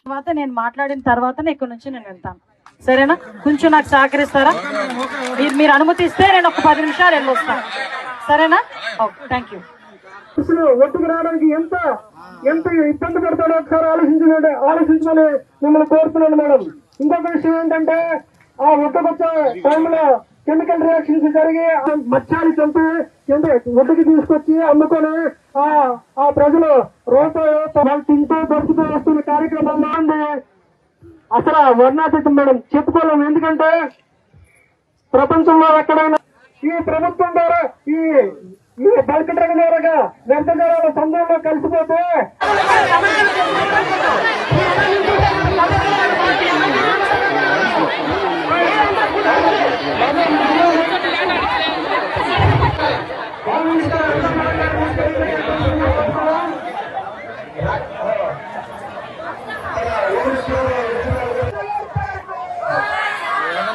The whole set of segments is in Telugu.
తర్వాత నేను మాట్లాడిన తర్వాతనే ఇక్కడ నుంచి నేను వెళ్తాను. సరేనా? కొంచెం నాకు సహకరిస్తారా? మీరు అనుమతిస్తే నేను ఒక 10 నిమిషాలు వెళ్ళొస్తాను. సరేనా? Okay, thank you. ఒట్టుకు రావడానికి ఎంత ఎంత ఇబ్బంది పడతాడో ఒకసారి ఆలోచించమని మిమ్మల్ని కోరుతున్నాను మేడం. ఇంకొక విషయం ఏంటంటే, ఆ ఒట్టుకొచ్చే టైంలో కెమికల్ రియాక్షన్స్ జరిగి మత్స్యాన్ని చంపి ఒడ్డుకి తీసుకొచ్చి అమ్ముకొని ఆ ప్రజలు రూపాయలు తింటూ బతుకుతూ వస్తున్న కార్యక్రమంలో ఉంది. అసలు వర్ణాతీతం మేడం, చెప్పుకోలేము. ఎందుకంటే ప్రపంచంలో ఎక్కడైనా ఈ ప్రభుత్వం ద్వారా ఈ బల్క్ డ్రగ్ ద్వారా వ్యర్థజలాల సంఘంలో కలిసిపోతే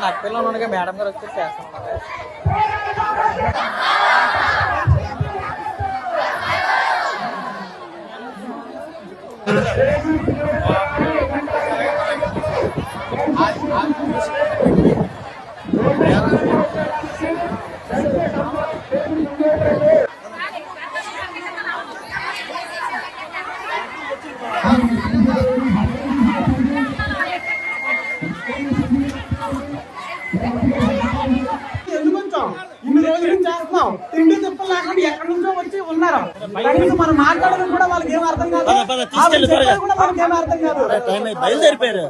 నాకు పిల్లలు మేడం గారు వచ్చి చేస్తున్నారు. ఇన్ని రోజులు చేస్తున్నాం, తిండి తిప్పలు లేకుండా ఎక్కడి నుంచో వచ్చి ఉన్నారు. మనం మాట్లాడడం కూడా వాళ్ళకి ఏం అర్థం కాదు, కూడా వాళ్ళకి ఏం అర్థం కాదు. బయలుదేరిపోయారు.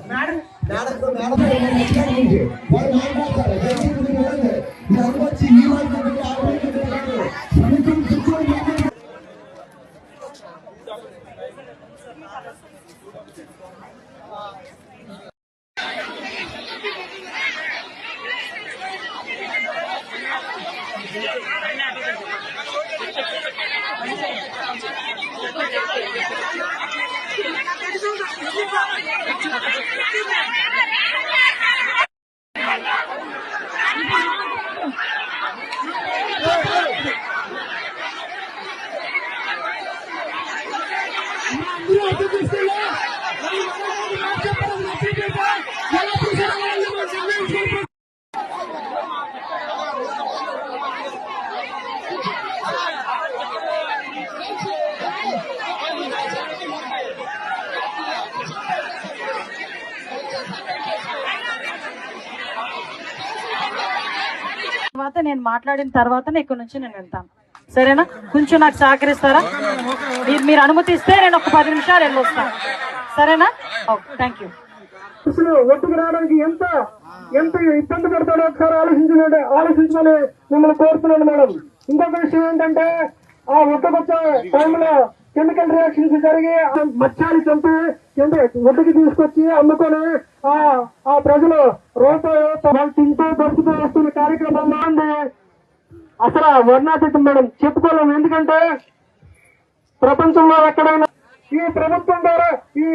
తర్వాత నేను మాట్లాడిన తర్వాతనే ఇక్కడ నుంచి నేను వెళ్తాను. సరేనా? కొంచెం నాకు సహకరిస్తారా? మీరు అనుమతిస్తే నేను ఒక 10 నిమిషాలు వెళ్ళొస్తాను. సరేనా? Okay, thank you. ఒట్టుకు రావడానికి ఎంత ఎంత ఇబ్బంది పడతాడో ఒకసారి ఆలోచించమని మిమ్మల్ని కోరుతున్నాను మేడం. ఇంకొక విషయం ఏంటంటే, ఆ ఒట్టుకొచ్చే టైంలో కెమికల్ రియాక్షన్స్ జరిగి మత్స్యాన్ని చంపి ఒడ్డుకి తీసుకొచ్చి అమ్ముకొని ఆ ప్రజలు రూపాయలు తింటూ బతుకుతూ వస్తున్న కార్యక్రమంలో ఉంది. అసలు వర్ణాతీతం మేడం, చెప్పుకోలేము. ఎందుకంటే ప్రపంచంలో ఎక్కడైనా ఈ ప్రభుత్వం ద్వారా ఈ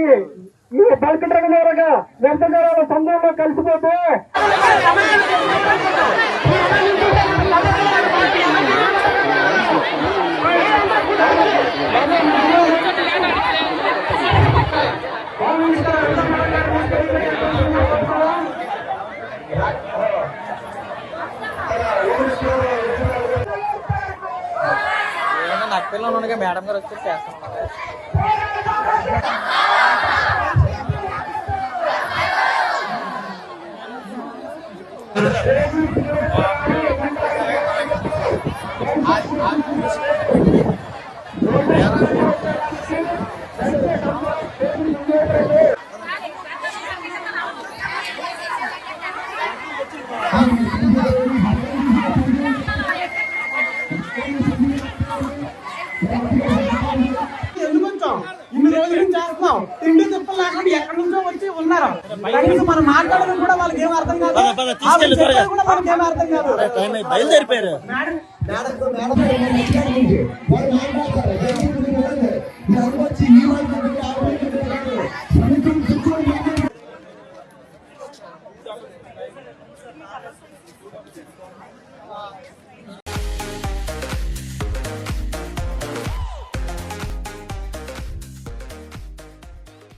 బల్క్ డ్రగ్ ద్వారా వ్యర్థజలాల సంఘంలో కలిసిపోతే నాకు పిల్లలు మేడం గారు వచ్చి చేస్తున్నారు. చేస్తున్నాం. తిండి తిప్పలు లేకుండా ఎక్కడి నుంచో వచ్చి ఉన్నారు. కనీసం మనం మాట్లాడడం కూడా వాళ్ళకి ఏం అర్థం కాదు. ఆవిడ చెప్పేది కూడా వాళ్ళకి ఏం అర్థం కాదు. బయలుదేరిపోయారు.